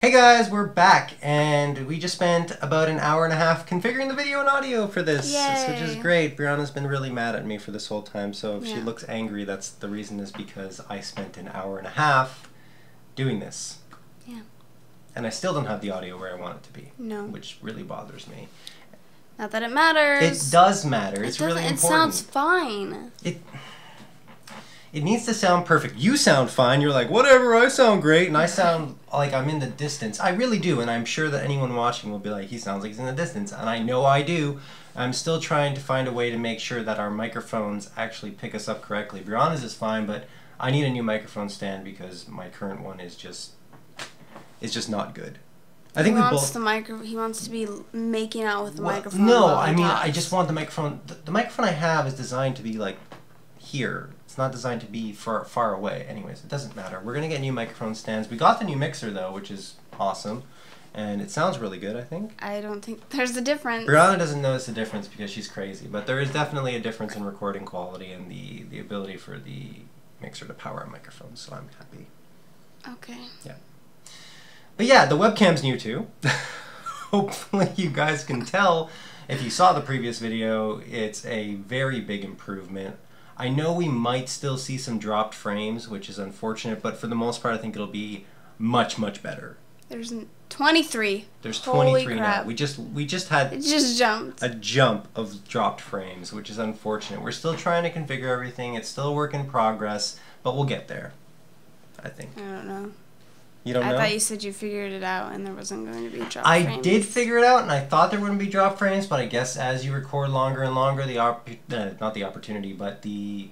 Hey guys, we're back, and we just spent about an hour and a half configuring the video and audio for this, which is great. Brianna's been really mad at me for this whole time, so if she looks angry, that's the reason is because I spent an hour and a half doing this. Yeah. And I still don't have the audio where I want it to be. No. Which really bothers me. Not that it matters. It does matter. It's really important. It sounds fine. It needs to sound perfect. You sound fine. You're like, whatever, I sound great. And I sound like I'm in the distance. I really do. And I'm sure that anyone watching will be like, he sounds like he's in the distance. And I know I do. I'm still trying to find a way to make sure that our microphones actually pick us up correctly. Brianna's is fine, but I need a new microphone stand because my current one is just not good. I think he wants to be making out with the microphone. No, I mean, I just want the microphone. The microphone I have is designed to be like here. It's not designed to be far away. Anyways, it doesn't matter. We're going to get new microphone stands. We got the new mixer, though, which is awesome. And it sounds really good, I think. I don't think there's a difference. Brianna doesn't notice the difference because she's crazy. But there is definitely a difference in recording quality and the ability for the mixer to power a microphone. So I'm happy. Okay. Yeah. But yeah, the webcam's new, too. Hopefully you guys can tell. If you saw the previous video, it's a very big improvement. I know we might still see some dropped frames, which is unfortunate, but for the most part, I think it'll be much, much better. There's 23. There's Holy 23 crap. now. We just had it just jumped. A jump of dropped frames, which is unfortunate. We're still trying to configure everything. It's still a work in progress, but we'll get there, I think. I don't know. You don't know? I thought you said you figured it out and there wasn't going to be dropped frames. I did figure it out, and I thought there wouldn't be drop frames, but I guess as you record longer and longer, not the opportunity, but the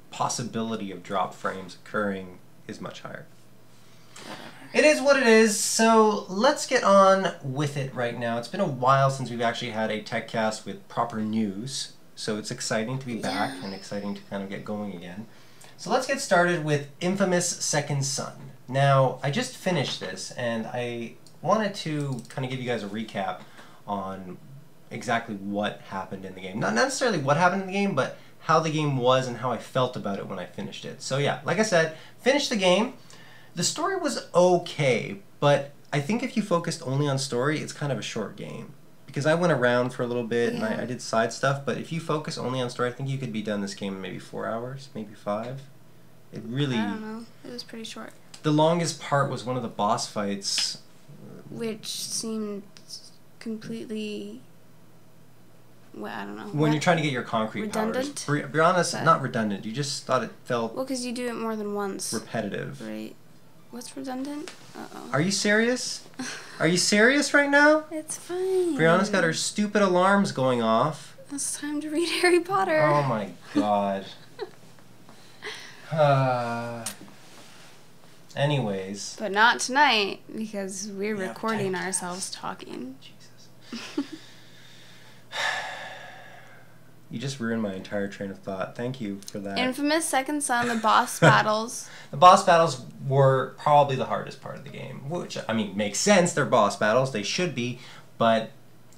possibility of drop frames occurring is much higher. It is what it is, so let's get on with it right now. It's been a while since we've actually had a TecCast with proper news, so it's exciting to be back and exciting to kind of get going again. So let's get started with Infamous Second Son. Now, I just finished this, and I wanted to kind of give you guys a recap on exactly what happened in the game. Not necessarily what happened in the game, but how the game was and how I felt about it when I finished it. So yeah, like I said, finished the game. The story was okay, but I think if you focused only on story, it's kind of a short game. Because I went around for a little bit, and I did side stuff, but if you focus only on story, I think you could be done this game in maybe 4 hours, maybe 5. It really... I don't know. It was pretty short. The longest part was one of the boss fights. Which seemed completely... Well, I don't know. When you're trying to get your concrete redundant? powers. Be honest, not redundant. You just thought it felt... Well, because you do it more than once. Repetitive. Right. What's redundant? Uh-oh. Are you serious? Are you serious right now? It's fine. Brianna's got her stupid alarms going off. It's time to read Harry Potter. Oh my god. Anyways. But not tonight, because we're recording ourselves talking. Jesus. You just ruined my entire train of thought. Thank you for that. Infamous Second Son, the boss battles. The boss battles were probably the hardest part of the game, which, I mean, makes sense. They're boss battles. They should be. But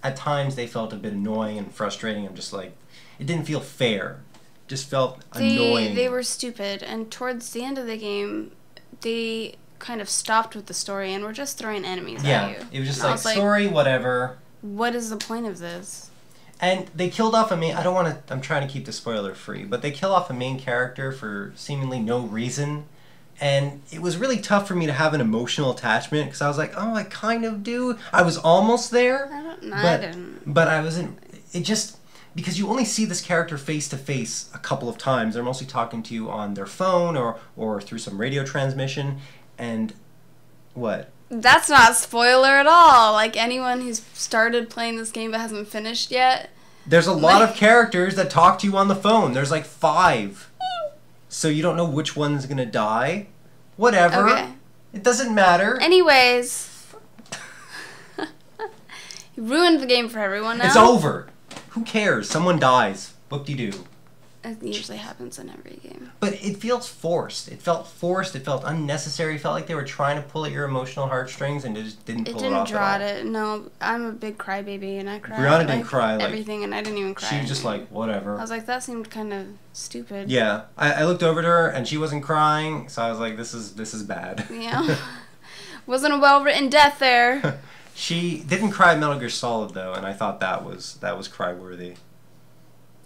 at times they felt a bit annoying and frustrating. I'm just like, it didn't feel fair. It just felt annoying. They were stupid. And towards the end of the game, they kind of stopped with the story and were just throwing enemies at you. It was just like, story, whatever. What is the point of this? And they killed off a main... I'm trying to keep the spoiler free, but they kill off a main character for seemingly no reason. And it was really tough for me to have an emotional attachment, because I was like, oh, I kind of do. I was almost there. I didn't. But I wasn't... It just... Because you only see this character face to face a couple of times. They're mostly talking to you on their phone or through some radio transmission. And... What? That's not spoiler at all. Like, anyone who's started playing this game but hasn't finished yet. There's a lot of characters that talk to you on the phone. There's like 5. So you don't know which one's gonna die. Whatever. Okay. It doesn't matter. Anyways. You ruined the game for everyone now. It's over. Who cares? Someone dies. Whoop-de-doo. It usually happens in every game. But it feels forced. It felt forced. It felt unnecessary. It felt like they were trying to pull at your emotional heartstrings and it just didn't pull it off at all. It didn't draw it. No, I'm a big crybaby and I cry. Brianna didn't cry. Like, everything, and I didn't even cry. She was just like, whatever. I was like, that seemed kind of stupid. Yeah. I looked over to her and she wasn't crying, so I was like, this is bad. Yeah. Wasn't a well-written death there. She didn't cry at Metal Gear Solid though, and I thought that was cry-worthy.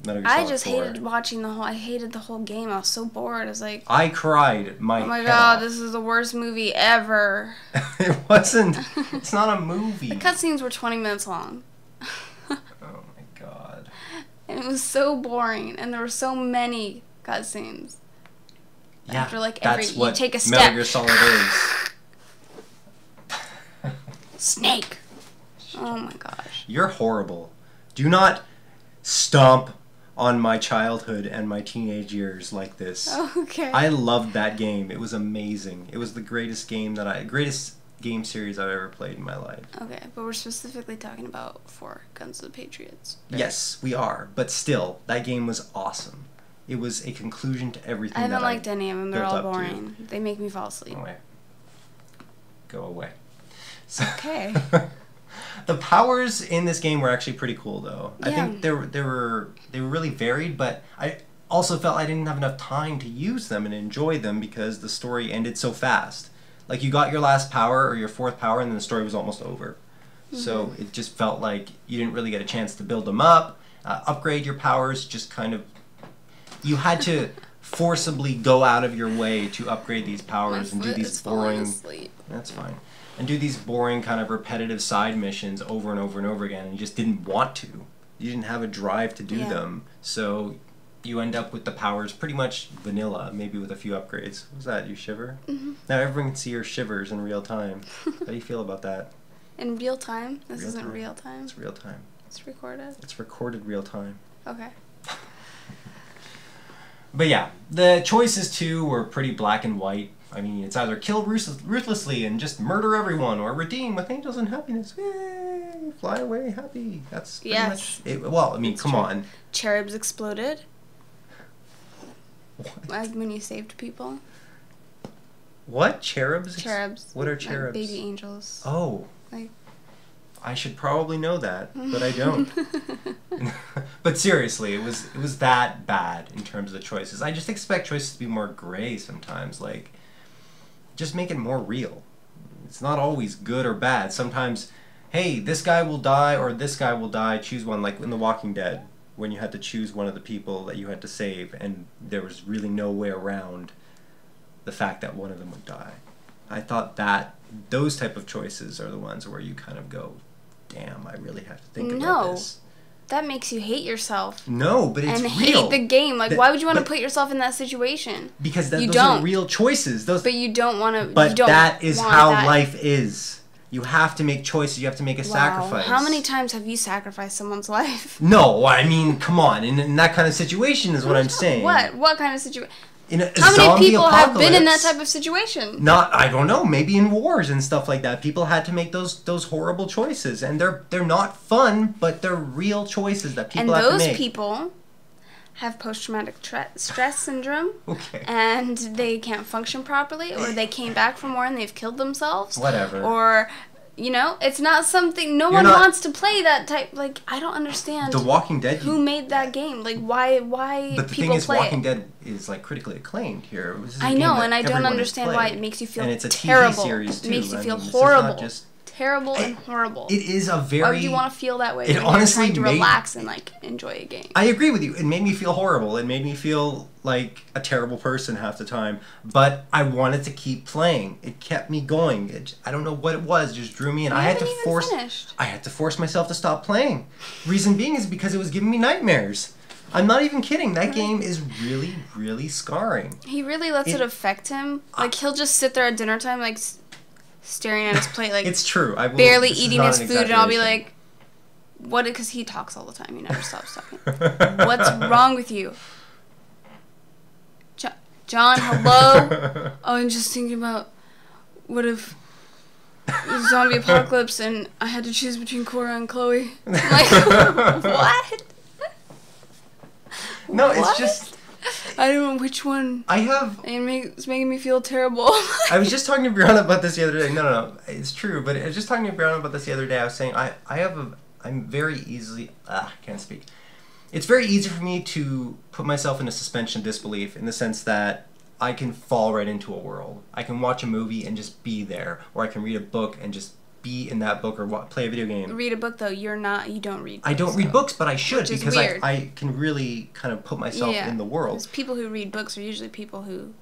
Metal Gear I Solid just 4. hated watching I hated the whole game. I was so bored. I was like, I cried my oh my head god, off. this is the worst movie ever. It wasn't. It's not a movie. The cutscenes were 20 minutes long. Oh my god. And it was so boring, and there were so many cutscenes. Yeah, After like that's you what take a Metal step. Gear Solid is. Snake. Oh my gosh. You're horrible. Do not stomp on my childhood and my teenage years like this. Okay. I loved that game. It was amazing. It was the greatest game series I've ever played in my life. Okay, but we're specifically talking about For Guns of the Patriots. Right? Yes, we are. But still, that game was awesome. It was a conclusion to everything. I haven't liked any of them. They're built all up to. boring. They make me fall asleep. Go away. So, Okay. the powers in this game were actually pretty cool, though. I Yeah. think they were really varied, but I also felt I didn't have enough time to use them and enjoy them because the story ended so fast. Like, you got your last power or your fourth power, and then the story was almost over. Mm-hmm. So it just felt like you didn't really get a chance to build them up, upgrade your powers. Just kind of, you had to forcibly go out of your way to upgrade these powers and do these boring. That's fine. And do these boring kind of repetitive side missions over and over and over again, and you just didn't want to. You didn't have a drive to do them, so you end up with the powers pretty much vanilla, maybe with a few upgrades. What was that? You shiver? Mm-hmm. Now everyone can see your shivers in real time. How do you feel about that? In real time? This real isn't time. real time? It's real time. It's recorded? It's recorded real time. Okay. But yeah, the choices too were pretty black and white. I mean, it's either kill ruthlessly and just murder everyone, or redeem with angels and happiness. Yay! Fly away happy. That's pretty much it. Well, I mean, come on. Cherubs exploded. What? Like when you saved people. What? Cherubs? Cherubs. What are cherubs? Like baby angels. Oh. Like. I should probably know that, but I don't. But seriously, it was that bad in terms of the choices. I just expect choices to be more gray sometimes. Like, just make it more real. It's not always good or bad. Sometimes, hey, this guy will die or this guy will die. Choose one, like in The Walking Dead, when you had to choose one of the people that you had to save, and there was really no way around the fact that one of them would die. I thought that those type of choices are the ones where you kind of go, damn, I really have to think about this. That makes you hate yourself. No, but it's and real. Hate the game. Like, why would you want to put yourself in that situation? Because those are real choices. But you don't want to. But that is how life is. You have to make choices. You have to make a sacrifice. How many times have you sacrificed someone's life? No, I mean, come on. In that kind of situation is what I'm saying. What? What kind of situation? In a How zombie many people have been in that apocalypse, type of situation? I don't know. Maybe in wars and stuff like that, people had to make those horrible choices, and they're not fun, but they're real choices that people have to make. And those people have post-traumatic stress syndrome, okay, and they can't function properly, or they came back from war and they've killed themselves. Whatever. Or, you know, it's not something. No one wants to play that type. Like, I don't understand. The Walking Dead. Who made that game? Like, why? But the thing is, Walking Dead is like critically acclaimed here. I know, and I don't understand why it makes you feel and it's a terrible. TV series too. It makes you feel This is horrible. not just Terrible and horrible. It is a very. Why would you want to feel that way? It when honestly you're trying to relax and like enjoy a game. I agree with you. It made me feel horrible. It made me feel like a terrible person half the time. But I wanted to keep playing. It kept me going. I don't know what it was. It just drew me in. I had to force myself to stop playing. Reason being is because it was giving me nightmares. I'm not even kidding. That game is really, really scarring. He really lets it affect him. Like, he'll just sit there at dinner time, like, staring at his plate, like, it's true. barely eating his food, and I'll be like, what? Because he talks all the time. He never stops talking. What's wrong with you? John, hello? Oh, I'm just thinking about what if the zombie apocalypse and I had to choose between Cora and Chloe. I'm like, what? No, what? it's just... I don't know which one. It's making me feel terrible. I was just talking to Brianna about this the other day. No, it's true. But I was just talking to Brianna about this the other day. I was saying I'm very easily... can't speak. It's very easy for me to put myself in a suspension of disbelief in the sense that I can fall right into a world. I can watch a movie and just be there, or I can read a book and just be in that book, or play a video game. Read a book though. You don't read books. I don't read books, but I should, because weird. I can really kind of put myself in the world. Because people who read books are usually people who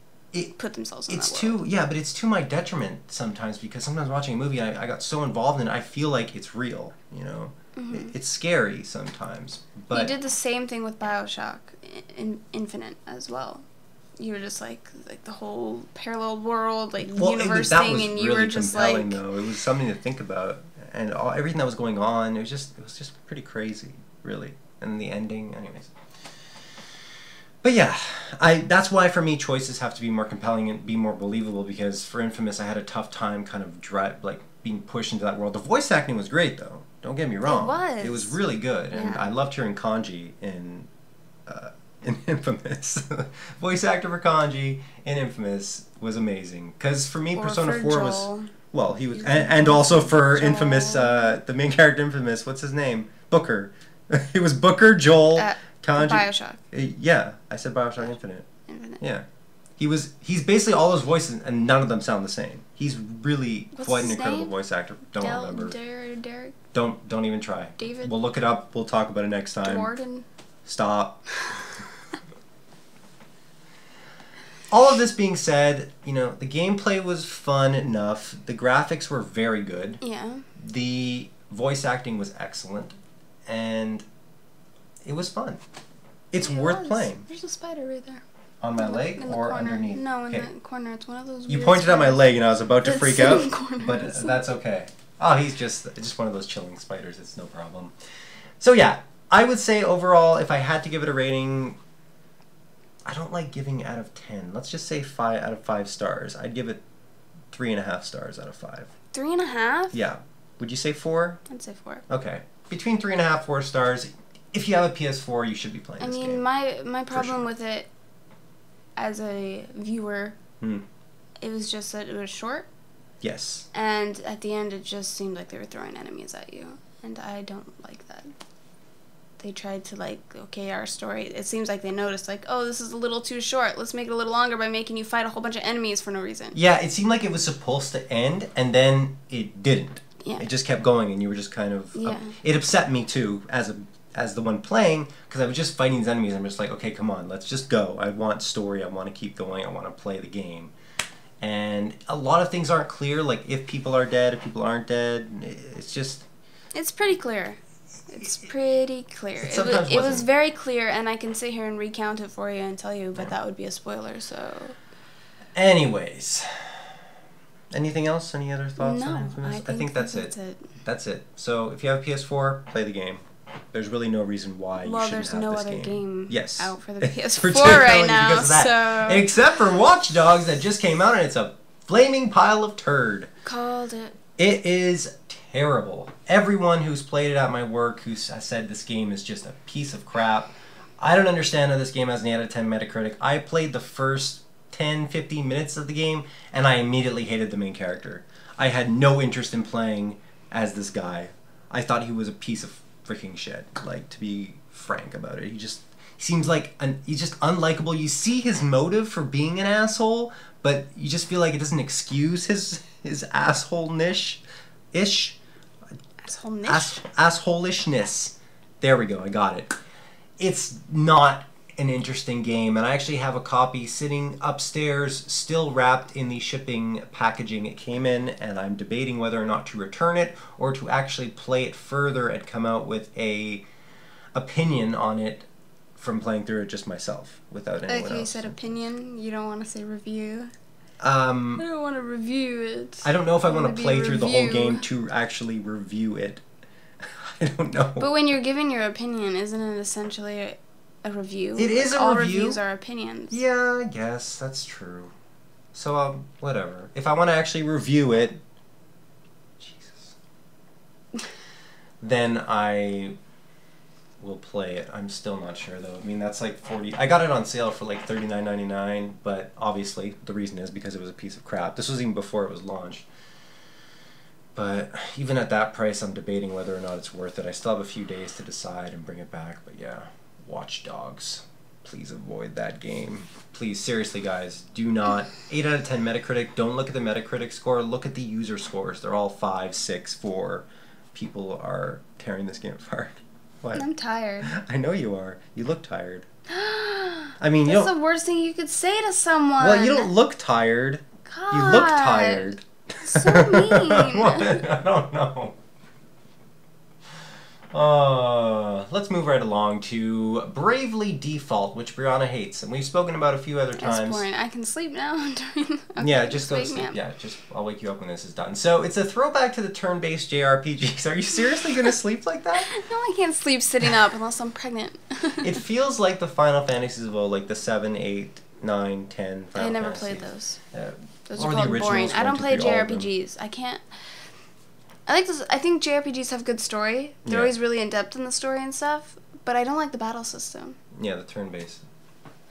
put themselves in that world. But it's to my detriment sometimes, because sometimes watching a movie, I got so involved in it, I feel like it's real, you know? Mm-hmm. It's scary sometimes. But you did the same thing with BioShock Infinite as well. You were just like the whole parallel world, universe thing, and you were just like... though. It was something to think about, and everything that was going on, it was just pretty crazy, really. And the ending, anyways. But yeah, that's why for me choices have to be more compelling and be more believable, because for Infamous I had a tough time kind of being pushed into that world. The voice acting was great though, don't get me wrong. It was really good, and I loved hearing Kanji in Infamous. Voice actor for Kanji in Infamous was amazing, because for me Persona 4 was... Well, he was... And also for Joel. Infamous, the main character Infamous, what's his name? Booker. He was Booker, Joel... Kanji. BioShock. Yeah, I said BioShock Infinite. Yeah. He's basically all those voices, and none of them sound the same. He's really quite an incredible voice actor. Don't remember. Derek? Don't even try. David? We'll look it up. We'll talk about it next time. Jordan? Stop. All of this being said, you know, the gameplay was fun enough. The graphics were very good. Yeah. The voice acting was excellent. And... it was fun. It's worth playing. There's a spider right there. On my leg or underneath? No, in the corner. It's one of those. You pointed at my leg and I was about to freak out, corner. But that's okay. Oh, he's just one of those chilling spiders. It's no problem. So yeah, I would say overall, if I had to give it a rating, I don't like giving out of 10. Let's just say 5 out of 5 stars. I'd give it 3.5 stars out of 5. 3.5? Yeah. Would you say 4? I'd say 4. Okay. Between 3.5 4 stars. If you have a PS4, you should be playing this game. My problem with it as a viewer, it was just that it was short. Yes. And at the end, it just seemed like they were throwing enemies at you. And I don't like that. They tried to, our story. It seems like they noticed, oh, this is a little too short. Let's make it a little longer by making you fight a whole bunch of enemies for no reason. Yeah, it seemed like it was supposed to end, and then it didn't. Yeah. It just kept going, and you were just kind of... Yeah. It upset me, too, as the one playing, because I was just fighting these enemies. I'm just like, okay, come on, let's just go. I want story. I want to keep going. I want to play the game. And a lot of things aren't clear, like if people are dead, if people aren't dead. It's just... It's pretty clear. It's pretty clear. It was very clear, and I can sit here and recount it for you and tell you, but that would be a spoiler, so... Anyways... Anything else? Any other thoughts on Infamous? I think that's it. That's it. So if you have a PS4, play the game. There's really no reason why you shouldn't have this game. Well, there's no other game out for the PS4 right now, because of that. So... Except for Watch Dogs that just came out, and it's a flaming pile of turd. Called it. It is terrible. Everyone who's played it at my work who said this game is just a piece of crap. I don't understand how this game has an 8 out of 10 Metacritic. I played the first 10, 15 minutes of the game, and I immediately hated the main character. I had no interest in playing as this guy. I thought he was a piece of freaking shit, to be frank about it. He seems like he's just unlikable. You see his motive for being an asshole, but you just feel like it doesn't excuse his asshole-ish. Assholishness. There we go, I got it. It's not an interesting game, and I actually have a copy sitting upstairs, still wrapped in the shipping packaging it came in, and I'm debating whether or not to return it or to actually play it further and come out with a opinion on it from playing through it just myself without anyone else. Okay, you said opinion. You don't want to say review. I don't want to review it. I don't know if I want to play through the whole game to actually review it. I don't know. But when you're giving your opinion, isn't it essentially a review? It is a all review. Reviews are opinions. Yeah, I guess that's true. So whatever. If I want to actually review it, Jesus, then I will play it. I'm still not sure though. I mean, that's like 40. I got it on sale for like $39.99, but obviously the reason is because it was a piece of crap. This was even before it was launched. But even at that price, I'm debating whether or not it's worth it. I still have a few days to decide and bring it back. But yeah, Watch Dogs. Please avoid that game. Please, seriously, guys, do not. 8 out of 10 Metacritic. Don't look at the Metacritic score. Look at the user scores. They're all 5, 6, 4. People are tearing this game apart. What? I'm tired. I know you are. You look tired. I mean, That's the worst thing you could say to someone. Well, you don't look tired. God. You look tired. So mean. What? I don't know. Let's move right along to Bravely Default, which Brianna hates, and we've spoken about a few other times. That's boring. I can sleep now. Okay, yeah, just go to sleep. Yeah, I'll wake you up when this is done. So it's a throwback to the turn-based JRPGs. Are you seriously going to sleep like that? No, I can't sleep sitting up unless I'm pregnant. It feels like the Final Fantasies of old, like the 7, 8, 9, 10 Final I never Fantasies. played those. Those or are the called originals, boring. I 1, don't 2, play 3, all of them. JRPGs. I can't. I think JRPGs have good story. They're always really in depth in the story and stuff. But I don't like the battle system. Yeah, the turn-based.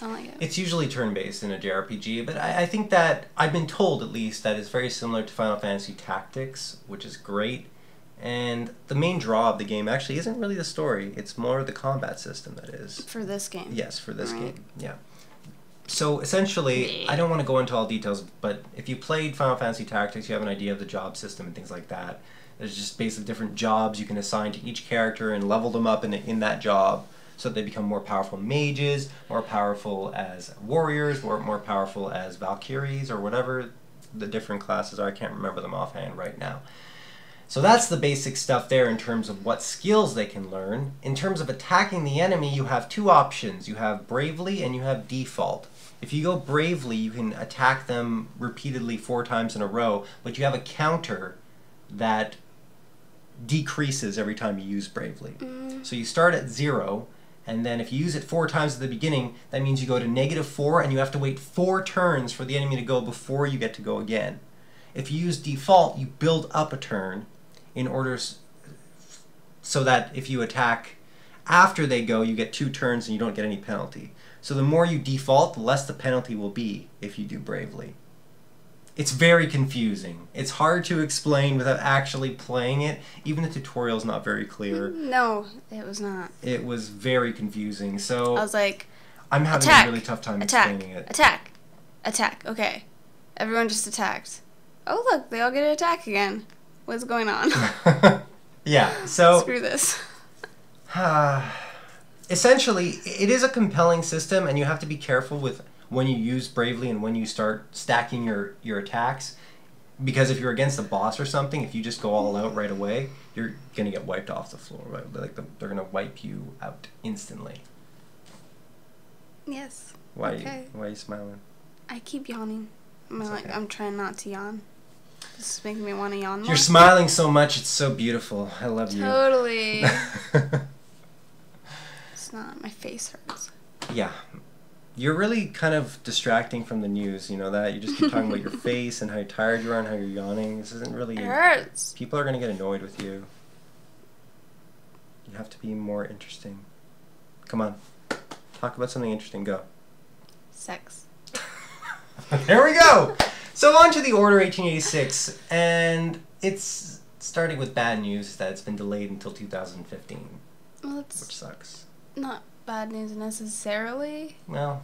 I don't like it. It's usually turn-based in a JRPG, but I think that, I've been told at least, that it's very similar to Final Fantasy Tactics, which is great. And the main draw of the game actually isn't really the story, it's more the combat system that is. For this game. Yes, for this game, yeah. So essentially, I don't want to go into all details, but if you played Final Fantasy Tactics, you have an idea of the job system and things like that. There's just basically different jobs you can assign to each character and level them up in that job so that they become more powerful mages, more powerful as warriors, or more powerful as Valkyries, or whatever the different classes are. I can't remember them offhand right now. So that's the basic stuff there in terms of what skills they can learn. In terms of attacking the enemy, you have two options. You have Bravely and you have Default. If you go Bravely, you can attack them repeatedly 4 times in a row, but you have a counter that decreases every time you use Bravely. So you start at 0, and then if you use it 4 times at the beginning, that means you go to -4, and you have to wait 4 turns for the enemy to go before you get to go again. If you use Default, you build up a turn in order so that if you attack after they go, you get 2 turns and you don't get any penalty. So the more you default, the less the penalty will be if you do Bravely. It's very confusing. It's hard to explain without actually playing it. Even the tutorial's not very clear. No, it was not. It was very confusing. So I was like, I'm having a really tough time explaining it. Attack. Okay. Everyone just attacked. Oh, look, they all get to attack again. What's going on? Yeah, so Screw this. Essentially, it is a compelling system, and you have to be careful with when you use Bravely and when you start stacking your attacks, because if you're against a boss or something, if you just go all out right away, you're gonna get wiped off the floor. Right? Like they're gonna wipe you out instantly. Yes. Why okay. Why are you smiling? I keep yawning. Okay. I'm trying not to yawn. This is making me want to yawn more. You're smiling so much, it's so beautiful. I love you. Totally. It's not. My face hurts. Yeah. You're really kind of distracting from the news, you know that? You just keep talking about your face and how tired you are and how you're yawning. This isn't really... It hurts. People are going to get annoyed with you. You have to be more interesting. Come on. Talk about something interesting. Go. Sex. There we go! So on to the Order 1886, and it's starting with bad news that it's been delayed until 2015, Well, it's which sucks. not bad news necessarily. Well,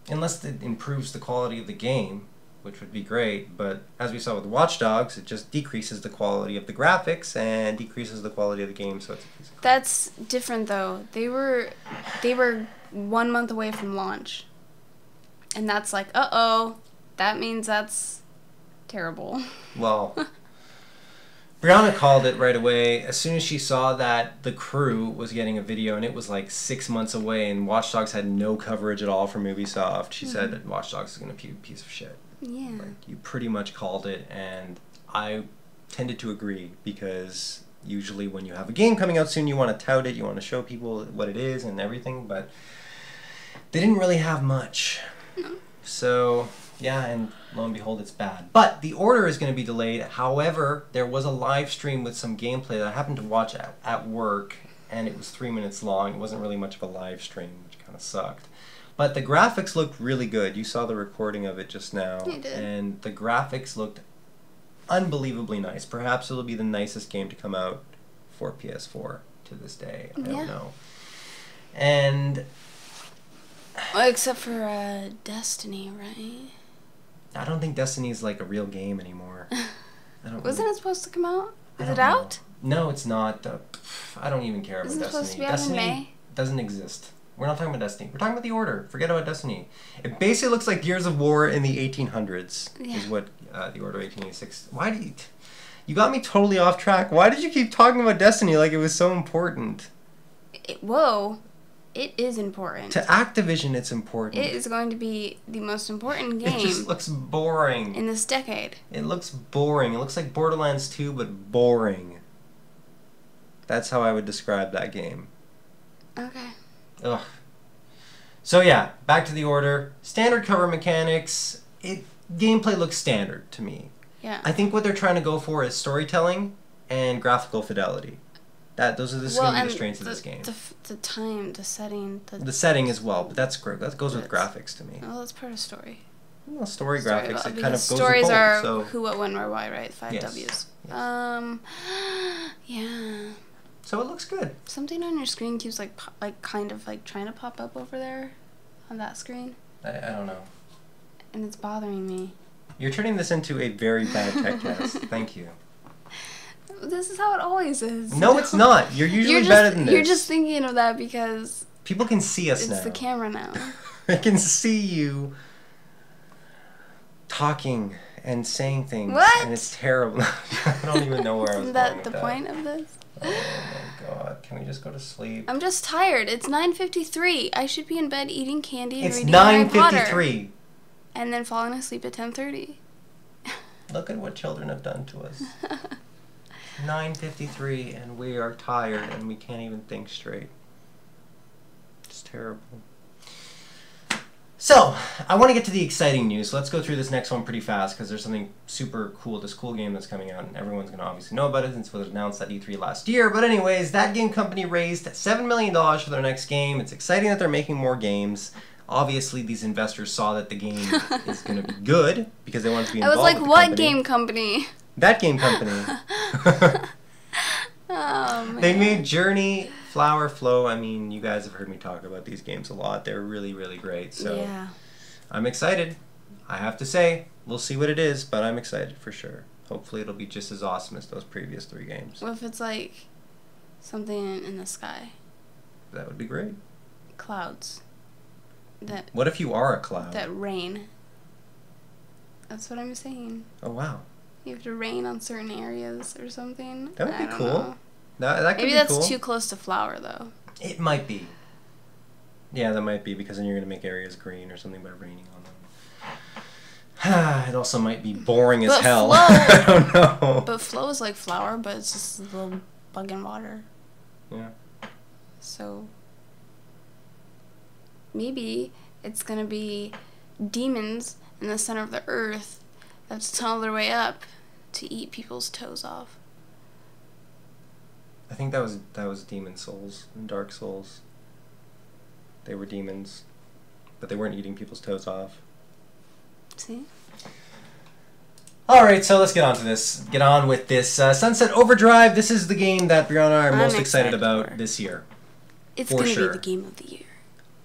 unless it improves the quality of the game, which would be great, but as we saw with Watch Dogs, it just decreases the quality of the graphics and decreases the quality of the game, so it's a piece of crap. That's different though. They were 1 month away from launch. And that's like, uh-oh, that means that's terrible. Well, Brianna called it right away as soon as she saw that The Crew was getting a video and it was like 6 months away and Watch Dogs had no coverage at all from Ubisoft. She said that Watch Dogs is going to be a piece of shit. Yeah. Like, you pretty much called it, and I tended to agree, because usually when you have a game coming out soon, you want to tout it, you want to show people what it is and everything, but they didn't really have much. No. So, yeah, and lo and behold, it's bad. But the Order is going to be delayed. However, there was a live stream with some gameplay that I happened to watch at work, and it was 3 minutes long. It wasn't really much of a live stream, which kind of sucked. But the graphics looked really good. You saw the recording of it just now. I did. And the graphics looked unbelievably nice. Perhaps it'll be the nicest game to come out for PS4 to this day. I don't know. And Well, except for Destiny, right? I don't think Destiny is like a real game anymore. Wasn't it supposed to come out? Is it know. out? No, it's not. I don't even care about Isn't it Destiny. supposed to be out Destiny in May? doesn't exist. We're not talking about Destiny. We're talking about The Order. Forget about Destiny. It basically looks like Gears of War in the 1800s. Yeah. Is what The Order 1886. Why do you? You got me totally off track. Why did you keep talking about Destiny like it was so important? Whoa. It is important. To Activision, it's important. It is going to be the most important game. It just looks boring. In this decade. It looks boring. It looks like Borderlands 2, but boring. That's how I would describe that game. Okay. Ugh. So yeah, back to The Order. Standard cover mechanics. Gameplay looks standard to me. Yeah. I think what they're trying to go for is storytelling and graphical fidelity. Those are going to be the strengths of this game. The time, the setting. The setting as well, but that's great. That goes with graphics to me. Well, that's part of story. Well, story graphics, it kind of goes stories with both, are so. who, what, when, where, why, right? 5 Yes. W's. Yes. Yeah. So it looks good. Something on your screen keeps kind of trying to pop up over there, on that screen, I don't know. and it's bothering me. You're turning this into a very bad TecCast. Thank you. This is how it always is. No, it's not. You're usually better than this. You're just thinking of that because people can see us now. it's the camera now. I can see you talking and saying things. What? And it's terrible. I don't even know where I was Isn't going that with the that. point of this? Oh my god. Can we just go to sleep? I'm just tired. It's 9:53. I should be in bed eating candy and It's reading Harry Potter. 9:53. And then falling asleep at 10:30. Look at what children have done to us. 9:53 and we are tired and we can't even think straight. It's terrible. So, I want to get to the exciting news. So let's go through this next one pretty fast because there's something super cool, this cool game that's coming out and everyone's going to obviously know about it since it was announced at E3 last year. But anyways, that game company raised $7 million for their next game. It's exciting that they're making more games. Obviously, these investors saw that the game is going to be good because they wanted to be I involved was like, with the what company. game company? That game company. Oh, man. They made Journey, Flower, Flow. I mean, you guys have heard me talk about these games a lot. They're really, really great. So Yeah. I'm excited. I have to say, we'll see what it is, but I'm excited for sure. Hopefully it'll be just as awesome as those previous 3 games. What if it's like something in the sky? That would be great. Clouds. What if you are a cloud? That rain. That's what I'm saying. Oh, wow. You have to rain on certain areas or something. That would I be don't cool. know. That could Maybe be that's cool. too close to flower, though. It might be. Yeah, that might be because then you're going to make areas green or something by raining on them. It also might be boring as But hell. Flow, I don't know. But flow is like flower, but it's just a little bug in water. Yeah. So maybe it's gonna be demons in the center of the earth that have to tunnel their way up to eat people's toes off. I think that was Demon Souls and Dark Souls. They were demons, but they weren't eating people's toes off. See? Alright, so let's get on to this. Get on with this. Sunset Overdrive, this is the game that Brianna and I are I'm most excited excited about for. this year. It's For gonna sure. be the game of the year.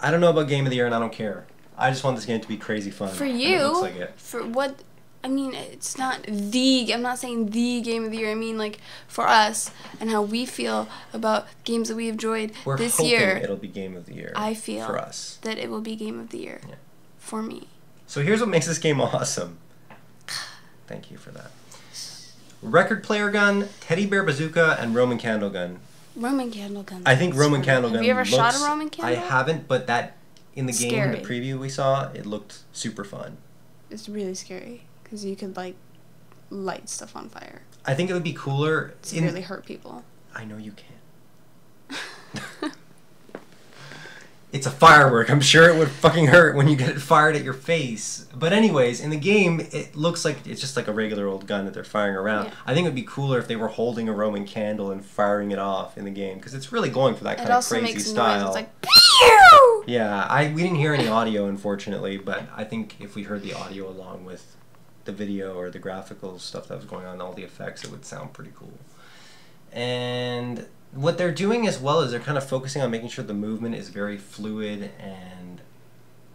I don't know about Game of the Year and I don't care. I just want this game to be crazy fun. For and you, it looks like it. for what? I mean, it's not the. I'm not saying the game of the year. I mean, like, for us and how we feel about games that we have enjoyed We're this hoping year. it'll be Game of the Year. I feel for us. that it will be game of the year. Yeah. For me. So here's what makes this game awesome. Thank you for that. Record player gun, teddy bear bazooka, and Roman candle gun. Roman candle gun. I think Roman Have candle gun you ever shot looks- a Roman candle? I haven't, but that in the game, Scary. the preview we saw, it looked super fun. It's really scary because you could like light stuff on fire. I think it would be cooler. To really hurt people. I know you can. It's a firework. I'm sure it would fucking hurt when you get it fired at your face. But anyways, in the game, it looks like it's just like a regular old gun that they're firing around. Yeah. I think it would be cooler if they were holding a Roman candle and firing it off in the game because it's really going for that It kind of also crazy makes style. noise. It's like pew! Yeah, we didn't hear any audio, unfortunately, but I think if we heard the audio along with the video or the graphical stuff that was going on, all the effects, it would sound pretty cool. And what they're doing as well is they're kind of focusing on making sure the movement is very fluid and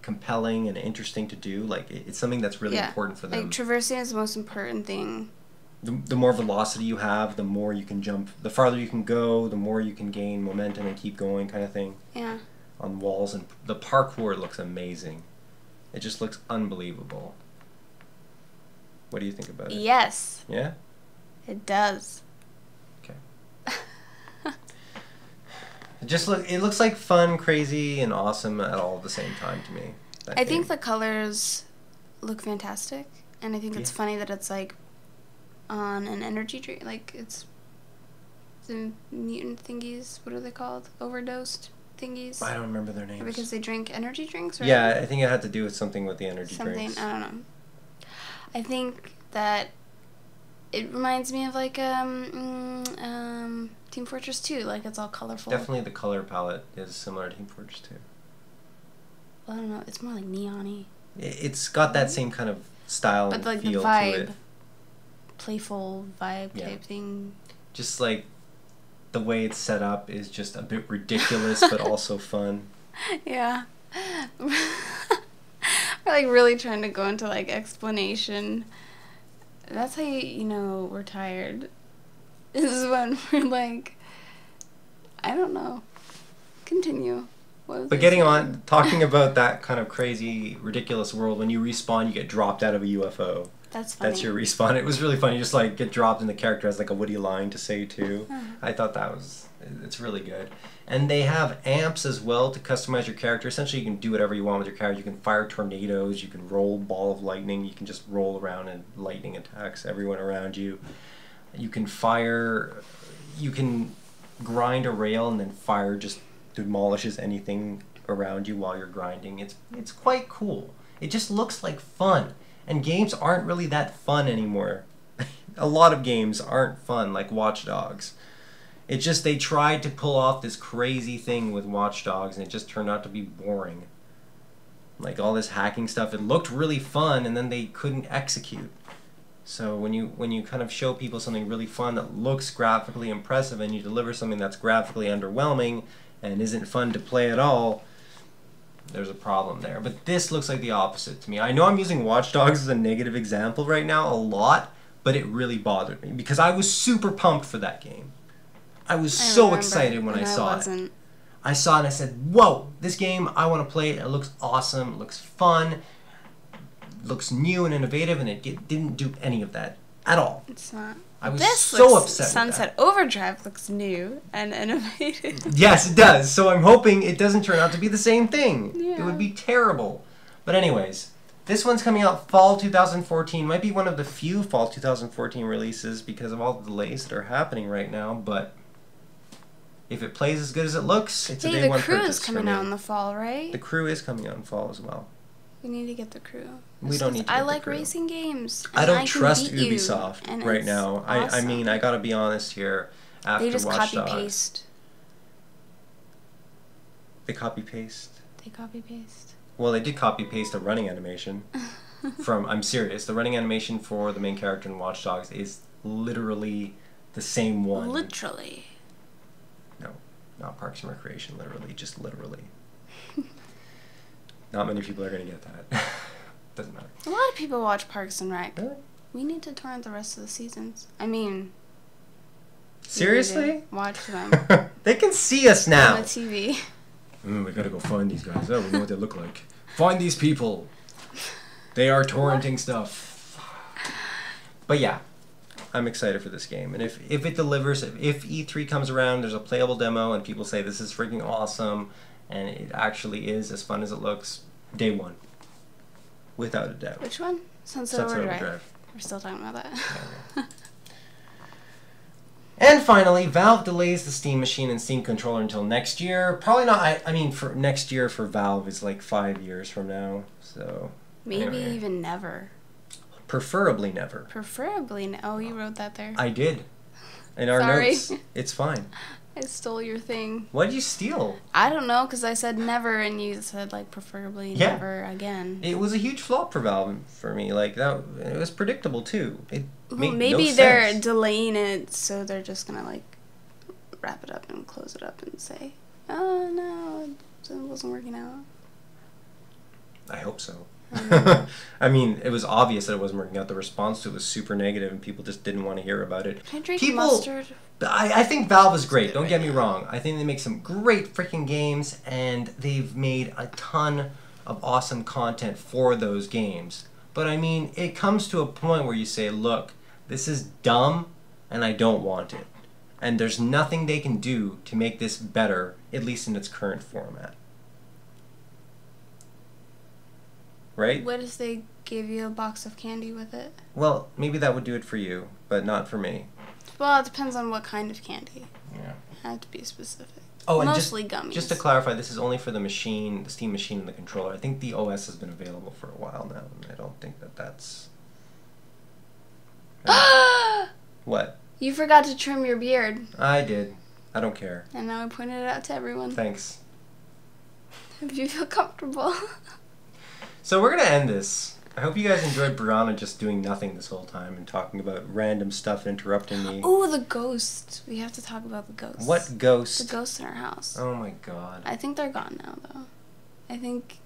compelling and interesting to do. Like, it's something that's really important for them. Like, traversing is the most important thing. The more velocity you have, the more you can jump. The farther you can go, the more you can gain momentum and keep going, kind of thing. Yeah. On walls, and the parkour looks amazing. It just looks unbelievable. What do you think about it? Yes. Yeah? It does. Okay. It looks like fun, crazy, and awesome at all at the same time to me. I think the colors look fantastic, and I think it's funny that it's like on an energy drink, like it's the mutant thingies. What are they called? Overdosed thingies. I don't remember their names. Because they drink energy drinks, right? Yeah, I think it had to do with something with the energy drinks. I don't know. I think that it reminds me of like Team Fortress 2. Like, it's all colorful. Definitely the color palette is similar to Team Fortress 2. Well, I don't know. It's more like neon-y. It's got that same kind of style and like feel the vibe, to it. Playful vibe type thing. Just like the way it's set up is just a bit ridiculous, but also fun. Yeah. We're like really trying to go into like explanation. That's how you know we're tired. Is when we're like, I don't know. Continue. But getting on, talking about that kind of crazy, ridiculous world, when you respawn, you get dropped out of a UFO. That's funny. That's your respawn. It was really funny. You just like get dropped, and the character has like a witty line to say too. I thought it's really good. And they have amps as well to customize your character. Essentially, you can do whatever you want with your character. You can fire tornadoes. You can roll ball of lightning. You can just roll around and lightning attacks everyone around you. You can fire. You can grind a rail and then fire just demolishes anything around you while you're grinding. It's quite cool. It just looks like fun. And games aren't really that fun anymore. A lot of games aren't fun, like Watch Dogs. It's just they tried to pull off this crazy thing with Watch Dogs, and it just turned out to be boring. Like all this hacking stuff, it looked really fun, and then they couldn't execute. So when you kind of show people something really fun that looks graphically impressive, and you deliver something that's graphically underwhelming and isn't fun to play at all, there's a problem there. But this looks like the opposite to me. I know I'm using Watch Dogs as a negative example right now a lot, but it really bothered me because I was super pumped for that game. I was so excited when I saw it. I saw it and I said, whoa, this game, I want to play it. It looks awesome. It looks fun. It looks new and innovative, and it didn't do any of that at all. It's not. I was so upset. Sunset Overdrive looks new and innovative. Yes, it does. So I'm hoping it doesn't turn out to be the same thing. Yeah. It would be terrible. But anyways, this one's coming out fall 2014. Might be one of the few fall 2014 releases because of all the delays that are happening right now. But if it plays as good as it looks, it's a day one purchase. The Crew is coming out in the fall, right? The Crew is coming out in fall as well. We need to get The Crew. We don't need to get I The like Crew. racing games. I don't trust Ubisoft right now. Awesome. I mean, I gotta be honest here. After they just Watch copy Dogs, paste. They copy paste. They copy paste. Well, they did copy paste a running animation from. I'm serious. The running animation for the main character in Watch Dogs is literally the same one. Literally. No, not Parks and Recreation. Literally, just literally. Not many people are gonna get that. Doesn't matter. A lot of people watch Parks and Rec. Really? We need to torrent the rest of the seasons. I mean. Seriously? Watch them. They can see us now. On the TV. We gotta go find these guys. Oh, we know what they look like. Find these people. They are torrenting stuff. But yeah, I'm excited for this game. And if it delivers, if E3 comes around, there's a playable demo, and people say this is freaking awesome, and it actually is as fun as it looks, day one. Without a doubt. Which one? Sunset Overdrive. We're still talking about that. Yeah. And finally, Valve delays the Steam Machine and Steam Controller until next year. Probably not. I mean, for next year for Valve is like 5 years from now. So maybe even never. Preferably never. Preferably. Oh, you wrote that there. I did. In our notes. It's fine. I stole your thing. What did you steal? I don't know, because I said never, and you said, like, preferably never again. It was a huge flop for Valve for me. Like, that, it was predictable, too. It made maybe no they're sense. delaying it, so they're just going to, like, wrap it up and close it up and say, oh, no, it wasn't working out. I hope so. Mm. I mean, it was obvious that it wasn't working out. The response to it was super negative, and people just didn't want to hear about it. Can I drink People, mustard? I think Valve is great. good Don't get me right now. wrong. I think they make some great freaking games, and they've made a ton of awesome content for those games. But I mean, it comes to a point where you say, look, this is dumb, and I don't want it. And there's nothing they can do to make this better, at least in its current format. Right? What if they gave you a box of candy with it? Well, maybe that would do it for you, but not for me. Well, it depends on what kind of candy. Yeah. I have to be specific. Oh, and mostly gummies. Just to clarify, this is only for the machine, the Steam machine, and the controller. I think the OS has been available for a while now, and I don't think that that's... What? You forgot to trim your beard. I did. I don't care. And now I pointed it out to everyone. Thanks. Hope you feel comfortable. So we're going to end this. I hope you guys enjoyed Brianna just doing nothing this whole time and talking about random stuff and interrupting me. Oh, the ghost. We have to talk about the ghost. What ghost? The ghosts in our house. Oh my god. I think they're gone now, though. I think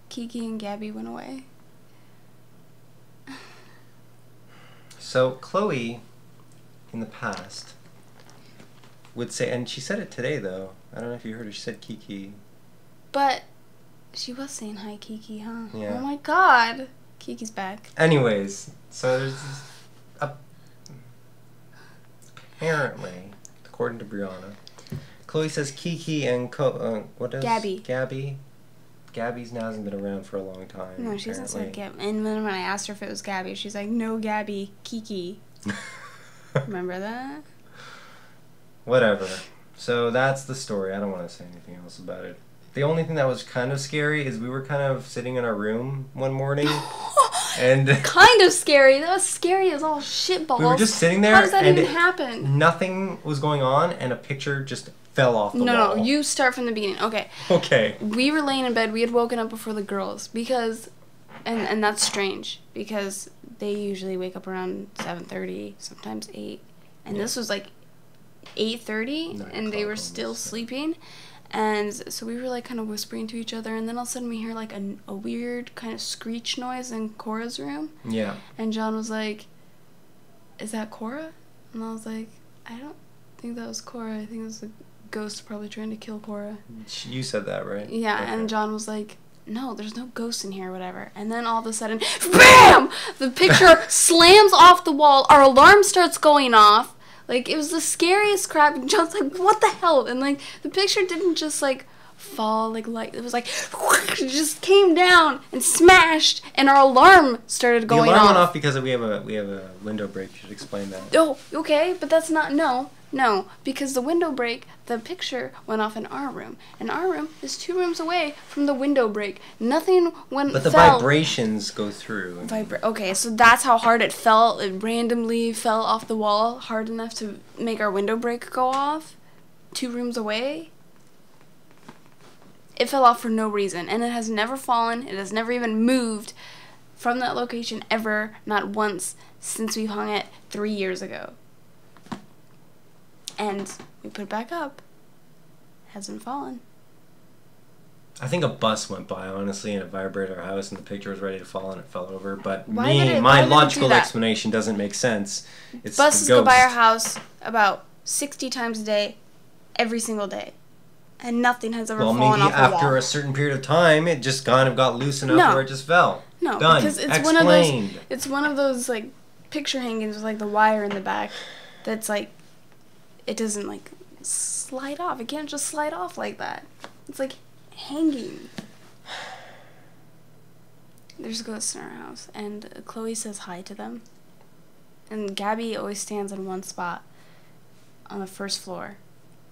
Kiki and Gabby went away. So Chloe, in the past, would say, and she said it today though, I don't know if you heard her, she said Kiki. But she was saying hi, Kiki, huh? Yeah. Oh my god. Kiki's back. Anyways, so there's this, apparently, according to Brianna, Chloe says Kiki and what is Gabby. Gabby's now hasn't been around for a long time. No, she hasn't said apparently. Gabby. And then when I asked her if it was Gabby, she's like, no, Gabby, Kiki. Remember that? Whatever. So that's the story. I don't want to say anything else about it. The only thing that was kind of scary is we were kind of sitting in our room one morning, and Kind of scary. That was scary as all shitballs. we were just sitting there, How does that and even happen? nothing was going on, and a picture just fell off the wall. No, you start from the beginning. Okay. Okay. We were laying in bed. We had woken up before the girls because, and that's strange because they usually wake up around 7:30, sometimes 8, and Yeah. this was like 8:30, 9 and they were o'clock still almost, yeah. sleeping, and so we were like kind of whispering to each other, and then all of a sudden we hear like a weird kind of screech noise in Cora's room, Yeah. and John was like, "Is that Cora?" And I was like, "I don't think that was Cora. I think it was a ghost probably trying to kill Cora." You said that, right? Yeah, Okay. and John was like, "No, there's no ghosts in here, whatever." And then all of a sudden, BAM! The picture slams off the wall. Our alarm starts going off. Like, it was the scariest crap. And John's like, "What the hell?" And, like, the picture didn't just, like, fall, like, light. It was like, it just came down and smashed, and our alarm started going the alarm off. went off because we have a window break. You should explain that. Oh, okay, but that's not, no, because the window break, the picture went off in our room. And our room is 2 rooms away from the window break. Nothing went, But the fell. vibrations go through. Okay, so that's how hard it fell. It randomly fell off the wall hard enough to make our window break go off 2 rooms away. It fell off for no reason, and it has never fallen. It has never even moved from that location ever, not once, since we hung it 3 years ago. And we put it back up. Hasn't fallen. I think a bus went by, honestly, and it vibrated our house, and the picture was ready to fall, and it fell over. But Why would it my do logical that? explanation doesn't make sense. It's Buses the go by our ghost. house about 60 times a day, every single day. And nothing has ever Well, fallen maybe off the wall. after a certain period of time, it just kind of got loose enough No. where it just fell. No, Done. because it's Explained. one of those like picture hangings with like the wire in the back that's like it doesn't like slide off. It can't just slide off like that. It's like hanging. There's ghosts in our house, and Chloe says hi to them. And Gabby always stands in one spot on the first floor.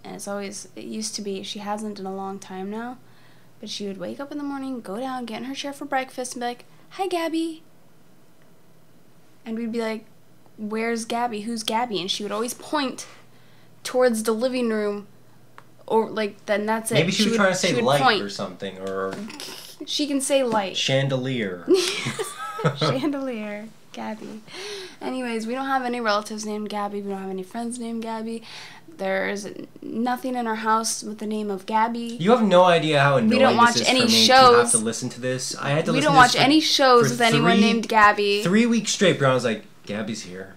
And it used to be, she hasn't in a long time now, but she would wake up in the morning, go down, get in her chair for breakfast, and be like, "Hi, Gabby." And we'd be like, "Where's Gabby? Who's Gabby?" And she would always point towards the living room, or like, then that's it. Maybe she was trying to say she would light point. or something, or She can say light. chandelier. Chandelier. Gabby. Anyways, we don't have any relatives named Gabby. We don't have any friends named Gabby. There's nothing in our house with the name of Gabby. You have no idea how annoying don't watch this is any for me shows. to have to listen to this. I had to We listen don't to this watch any shows with anyone named Gabby. 3 weeks straight, Brianna was like, Gabby's here.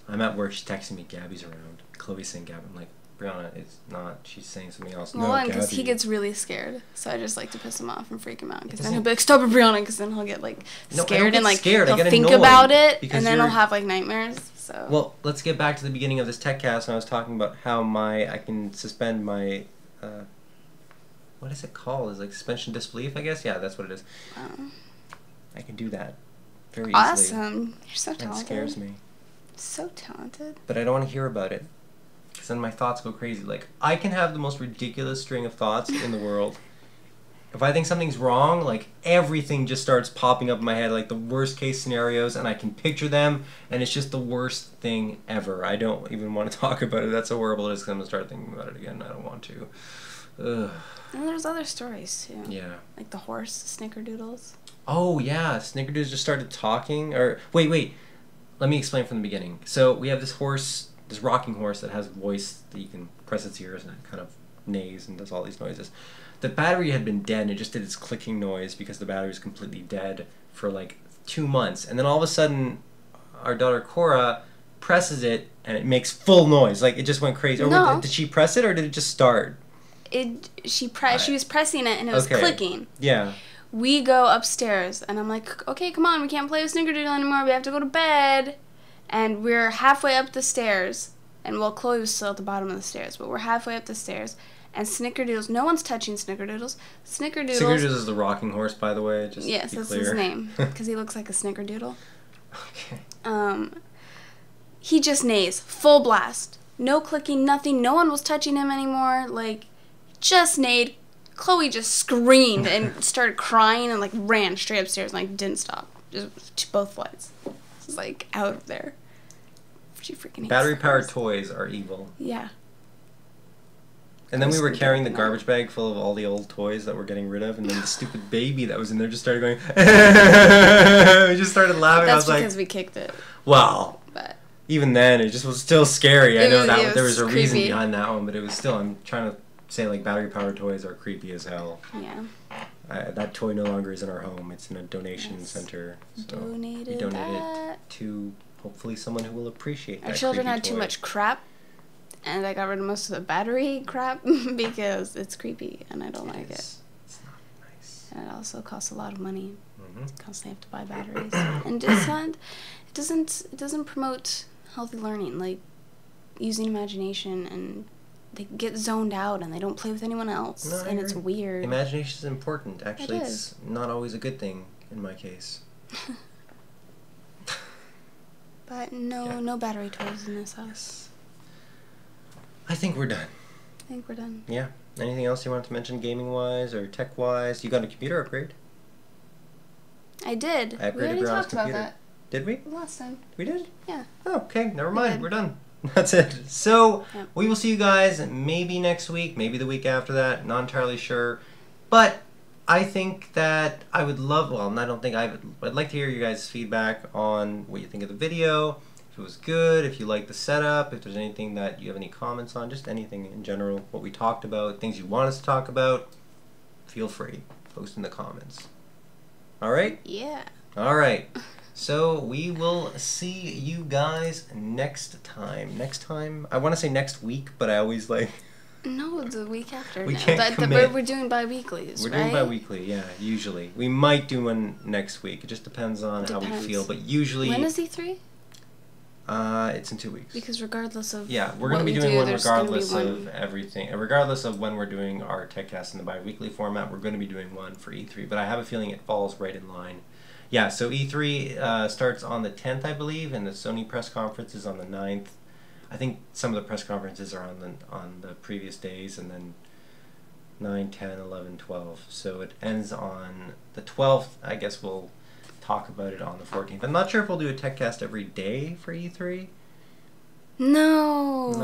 I'm at work, she's texting me, Gabby's around. Chloe's saying Gabby. I'm like, Brianna, it's not. She's saying something else. Well, no, because Gabby. he gets really scared. So I just like to piss him off and freak him out. Because then he'll be like, stop it, Brianna. Because then he'll get, like, scared and, like, scared. he'll think about it. And then he'll have, like, nightmares. So. Well, let's get back to the beginning of this TecCast. And I was talking about how I can suspend my, what is it called? Is like suspension disbelief, I guess? Yeah, that's what it is. Wow. I can do that very easily. Awesome. You're so talented. That scares me. So talented. But I don't want to hear about it. Because then my thoughts go crazy. Like, I can have the most ridiculous string of thoughts in the world. If I think something's wrong, like, everything just starts popping up in my head, like the worst case scenarios, and I can picture them, and it's just the worst thing ever. I don't even want to talk about it. That's so horrible it is, because I'm going to start thinking about it again. I don't want to. Ugh. And there's other stories, too. Yeah. Like the horse, Snickerdoodles. Oh, yeah. Snickerdoodles just started talking. Or, wait. Let me explain from the beginning. So, we have this horse, this rocking horse that has a voice that you can press its ears and it kind of neighs and does all these noises. The battery had been dead and it just did its clicking noise because the battery was completely dead for like 2 months. And then all of a sudden, our daughter Cora presses it and it makes full noise. Like, it just went crazy. No. Or did she press it or did it just start? She was pressing it and it was clicking. Yeah. We go upstairs and I'm like, okay, come on, we can't play with Snickerdoodle anymore. We have to go to bed. And we're halfway up the stairs. And well, Chloe was still at the bottom of the stairs, but we're halfway up the stairs. And Snickerdoodles, no one's touching Snickerdoodles. Snickerdoodles is the rocking horse, by the way. Just yes, to be that's clear. his name because he looks like a Snickerdoodle. Okay. He just neighs, full blast, no clicking, nothing. No one was touching him anymore. Like, just neighed. Chloe just screamed and started crying and like ran straight upstairs and like didn't stop. Just to both flights. It was like out of there. She freaking hates Battery-powered toys are evil. Yeah. And then we were carrying the garbage bag full of all the old toys that we're getting rid of, and then the stupid baby that was in there just started going. We just started laughing. That's I was because like, we kicked it. Well, but even then, it just was still scary. I know that there was a creepy reason behind that one, but it was still. I'm trying to say like battery-powered toys are creepy as hell. Yeah. That toy no longer is in our home. It's in a donation center. So Donated we donated it to hopefully someone who will appreciate that. Our children had toy. too much crap, and I got rid of most of the battery crap because it's creepy and I don't like it. It's not nice. And it also costs a lot of money. Mm-hmm. Constantly have to buy batteries, and it doesn't promote healthy learning, like using imagination, and they get zoned out and they don't play with anyone else, No, I and it's agree. weird. Imagination is important. Actually, It it's not always a good thing in my case. But no battery toys in this house. I think we're done. I think we're done. Yeah. Anything else you wanted to mention gaming-wise or tech-wise? You got a computer upgrade? I did. I upgraded We already Brianna's talked about computer. that Did we? last time. We did? Yeah. Oh, okay. Never We mind. did. We're done. That's it. So, Yep. we will see you guys maybe next week, maybe the week after that. Not entirely sure. But I think that I would love, well, I don't think I'd like to hear you guys' feedback on what you think of the video. If it was good, if you like the setup, if there's anything that you have any comments on, just anything in general, what we talked about, things you want us to talk about, feel free. Post in the comments. All right? Yeah. All right. So we will see you guys next time. Next time? I want to say next week, but I always like... No, the week after. We now. can't commit. We're doing bi-weeklies, We're right? doing bi-weekly, yeah, usually. We might do one next week. It just depends on how we feel, but usually... When is E3? It's in 2 weeks. Because regardless of Yeah, we're going to be what doing we do, one there's gonna be regardless one. of everything. And regardless of when we're doing our TecCast in the bi-weekly format, we're going to be doing one for E3. But I have a feeling it falls right in line. Yeah, so E3 starts on the 10th, I believe, and the Sony press conference is on the 9th. I think some of the press conferences are on the previous days, and then 9, 10, 11, 12. So it ends on the 12th. I guess we'll talk about it on the 14th. I'm not sure if we'll do a TecCast every day for E3. No,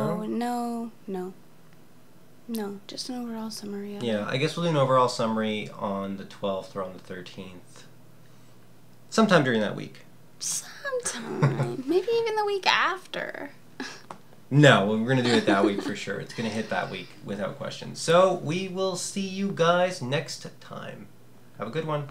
just an overall summary of Yeah, I guess we'll do an overall summary on the 12th or on the 13th. Sometime during that week. Sometime. Maybe even the week after. No, we're going to do it that week for sure. It's going to hit that week without question. So we will see you guys next time. Have a good one.